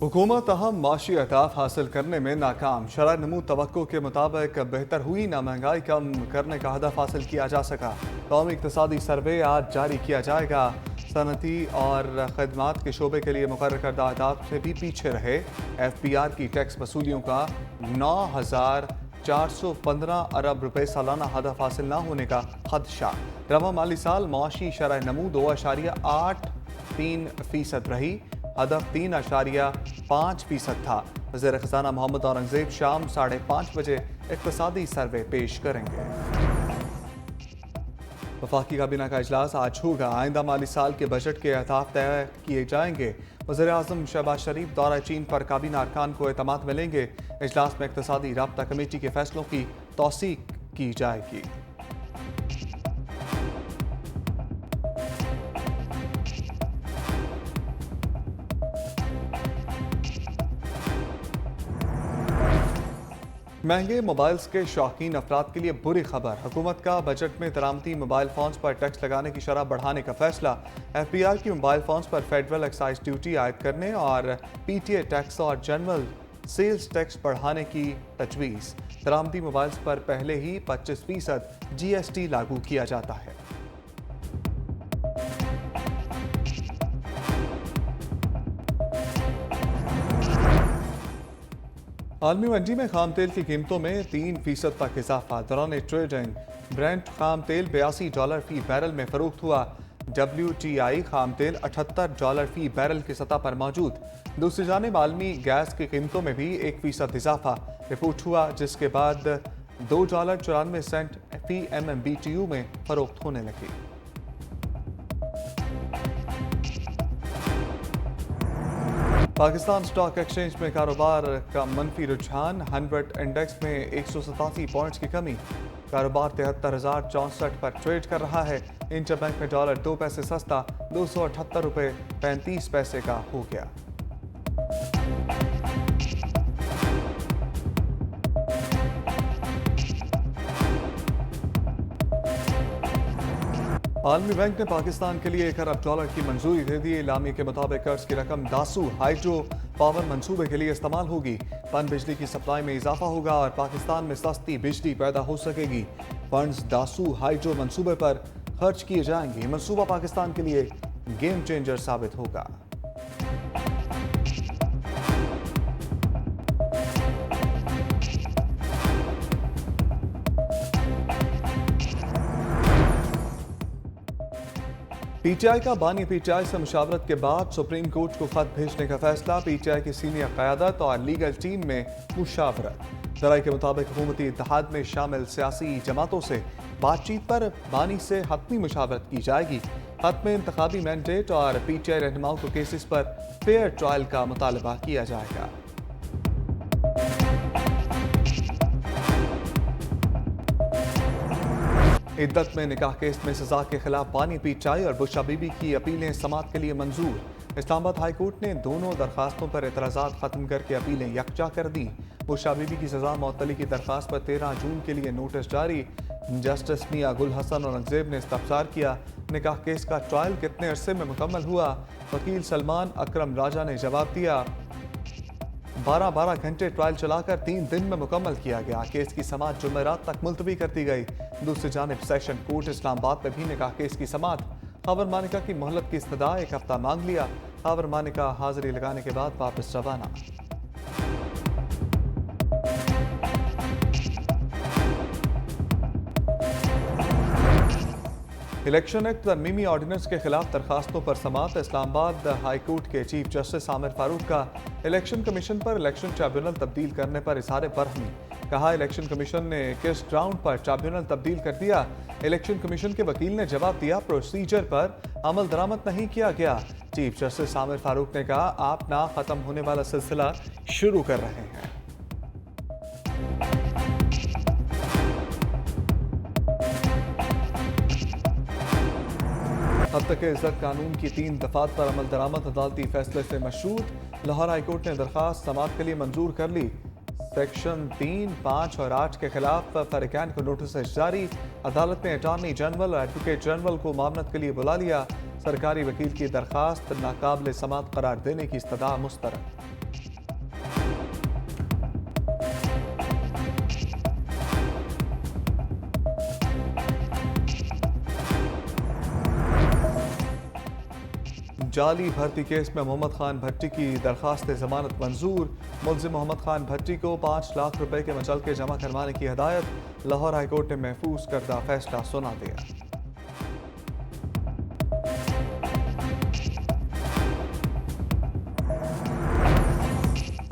हुकूमत अहम माशी अहदाफ हासिल करने में नाकाम। शरह नमू तवक्को के मुताबिक बेहतर हुई ना महंगाई कम करने का हदफ हासिल किया जा सका। कौमी इक़्तिसादी सर्वे आज जारी किया जाएगा। सनती और खदमात के शोबे के लिए मुकर्रर करदा अहदाफ से भी पीछे रहे। FBR की टैक्स वसूलियों का 9,415 अरब रुपए सालाना हदफ हासिल न होने का खदशा। रवा माली साल मुआशी शरह नमू 2.83% रही। हदफ 3.5% था। वज़ीर ख़ज़ाना मोहम्मद औरंगज़ेब शाम 5:30 बजे इक़्तिसादी सर्वे पेश करेंगे। वफाकी काबीना का इजलास आज होगा। आइंदा माली साल के बजट के अहदाफ तय किए जाएंगे। वज़ीर आज़म शहबाज शरीफ दौरा चीन पर काबीना अरकान को एतमाद मिलेंगे। इजलास में इक़्तिसादी राब्ता कमेटी के फैसलों की तौसीक की जाएगी। महंगे मोबाइल्स के शौकीन अफराद के लिए बुरी खबर। हुकूमत का बजट में दरामदी मोबाइल फ़ोन्स पर टैक्स लगाने की शरह बढ़ाने का फैसला। FBR की मोबाइल फ़ोन्स पर फेडरल एक्साइज ड्यूटी आयद करने और PTA टैक्स और जनरल सेल्स टैक्स बढ़ाने की तजवीज़। दरामदी मोबाइल्स पर पहले ही 25% GST लागू किया जाता है। आलमी मंडी में खाम तेल की कीमतों में 3% तक इजाफा। दौरान ट्रेडिंग ब्रेंट खाम तेल $82 फी बैरल में फरोख्त हुआ। WTI खाम तेल $78 फी बैरल की सतह पर मौजूद। दूसरी जानिब आलमी गैस की कीमतों में भी 1% इजाफा रिपोर्ट हुआ, जिसके बाद $2.94 फी MMBTU में फरोख्त होने लगी। पाकिस्तान स्टॉक एक्सचेंज में कारोबार का मनफी रुझान। 100 इंडेक्स में 187 पॉइंट्स की कमी। कारोबार 73,064 पर ट्रेड कर रहा है। इंटरबैंक में डॉलर 2 पैसे सस्ता $278.35 का हो गया। आलमी बैंक ने पाकिस्तान के लिए $1 अरब की मंजूरी दे दी। इलामी के मुताबिक कर्ज की रकम दासू हाइड्रो पावर मंसूबे के लिए इस्तेमाल होगी। पन बिजली की सप्लाई में इजाफा होगा और पाकिस्तान में सस्ती बिजली पैदा हो सकेगी। फंड्स दासू हाइड्रो मंसूबे पर खर्च किए जाएंगे। मंसूबा पाकिस्तान के लिए गेम चेंजर साबित होगा। PTI का बानी PTI से मुशावरत के बाद सुप्रीम कोर्ट को खत भेजने का फैसला। PTI की सीनियर क़यादत और लीगल टीम में मुशावरत। ज़राए के मुताबिक हुकूमती इत्तेहाद में शामिल सियासी जमातों से बातचीत पर बानी से हतमी मुशावरत की जाएगी। खत में इंतखाबी मैंडेट और PTI रहनुमाओं को केसेस पर फेयर ट्रायल का मुतालबा किया जाएगा। इद्दत में निकाह केस में सजा के खिलाफ बानी PTI और बुशरा बीबी की अपीलें समाअत के लिए मंजूर। इस्लामाबाद हाई कोर्ट ने दोनों दरखास्तों पर एतराज़ात खत्म करके अपीलें यकजा कर दी। बुशरा बीबी की सजा मुअत्तली की दरखास्त पर 13 जून के लिए नोटिस जारी। जस्टिस मियां गुल हसन औरंगजेब ने इस्तफसार किया, निकाह केस का ट्रायल कितने अरसे में मुकम्मल हुआ। वकील सलमान अकरम राजा ने जवाब दिया, 12 घंटे ट्रायल चलाकर 3 दिन में मुकम्मल किया गया। केस की समाअत जुमेरात तक मुलतवी कर दी गई। दूसरी जानिब सेशन कोर्ट इस्लामाबाद में भी निकाह केस की समाअत। खबर मानिका की मोहलत की इस्तदा 1 हफ्ता मांग लिया। खबर मानिका हाजिरी लगाने के बाद वापस रवाना। इलेक्शन एक्ट तरमीमी ऑर्डिनेंस के खिलाफ दरखास्तों पर समाअत। इस्लामाबाद हाई कोर्ट के चीफ जस्टिस आमिर फारूक का इलेक्शन कमीशन पर इलेक्शन ट्रिब्यूनल तब्दील करने पर इज़हार बरहमी। कहा, इलेक्शन कमीशन ने किस ग्राउंड पर ट्रिब्यूनल तब्दील कर दिया। इलेक्शन कमीशन के वकील ने जवाब दिया, प्रोसीजर पर अमल दरामद नहीं किया गया। चीफ जस्टिस आमिर फारूक ने कहा, आप ना खत्म होने वाला सिलसिला शुरू कर रहे हैं। अब तक के इज्जत कानून की 3 दफात पर अमल दरामद अदालती फैसले से मशरूत। लाहौर हाईकोर्ट ने दरखास्त समाअत के लिए मंजूर कर ली। सेक्शन 3, 5 और 8 के खिलाफ फरीकैन को नोटिस जारी। अदालत ने अटॉर्नी जनरल और एडवोकेट जनरल को मामलत के लिए बुला लिया। सरकारी वकील की दरखास्त नाकाबिल समाअत करार देने की इस्तदा मुस्तरद। जाली भर्ती केस में मोहम्मद खान भट्टी की दरखास्त जमानत मंजूर। मुलजिम मोहम्मद खान भट्टी को 5 लाख रुपए के मुचलके जमा करवाने की हिदायत। लाहौर हाईकोर्ट ने महफूज करदा फैसला सुना दिया।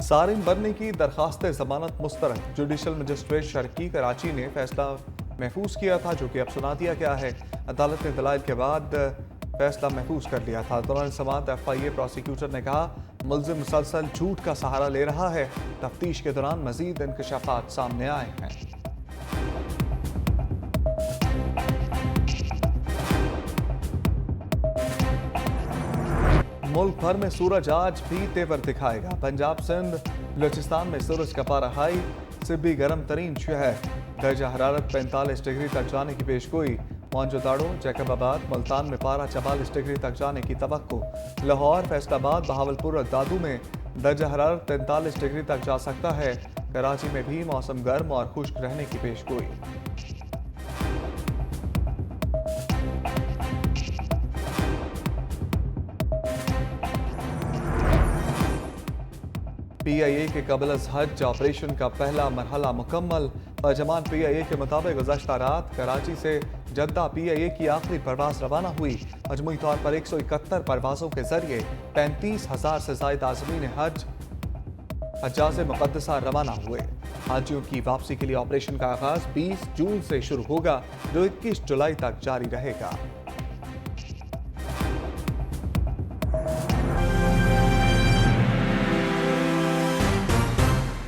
सारिन बनने की दरखास्त जमानत मुस्तरद। जुडिशल मजिस्ट्रेट शर्की कराची ने फैसला महफूज किया था, जो कि अब सुना दिया गया है। अदालत ने दलाइल के बाद फैसला महफूज कर लिया था। दौरान समाअत FIA प्रोसिक्यूटर ने कहा, मुलजिम मुसलसल झूठ का सहारा ले रहा है। तफ्तीश के दौरान मजीद इंकशाफात सामने आए हैं। मुल्क भर में सूरज आज भी तेवर दिखाएगा। पंजाब, सिंध, बलूचिस्तान में सूरज का पारा हाई। सिब्बी गर्म तरीन शहर, दर्जा हरारत 45 डिग्री तक जाने की पेशगोई। मौजूदाड़ो, जैकबाबाद, मुल्तान में पारा 44 डिग्री तक जाने की तवक्को। लाहौर, फैसलाबाद, बहावलपुर और दादू में दर्जा हरारत 43 डिग्री तक जा सकता है। कराची में भी मौसम गर्म और खुश्क रहने की पेशगोई। PIA के कबल अज़ हज ऑपरेशन का पहला मरहला मुकम्मल। तर्जमान PIA के मुताबिक गुज़श्ता रात कराची से जद्दा PIA की आखिरी परवाज रवाना हुई। मजमूई तौर पर 171 परवाजों के जरिए 35,000 से ज़ायद आज़मीन हज हज्जाज़ मुक़द्दसा रवाना हुए। हाजियों की वापसी के लिए ऑपरेशन का आगाज़ 20 जून से शुरू होगा, जो 21 जुलाई तक जारी रहेगा।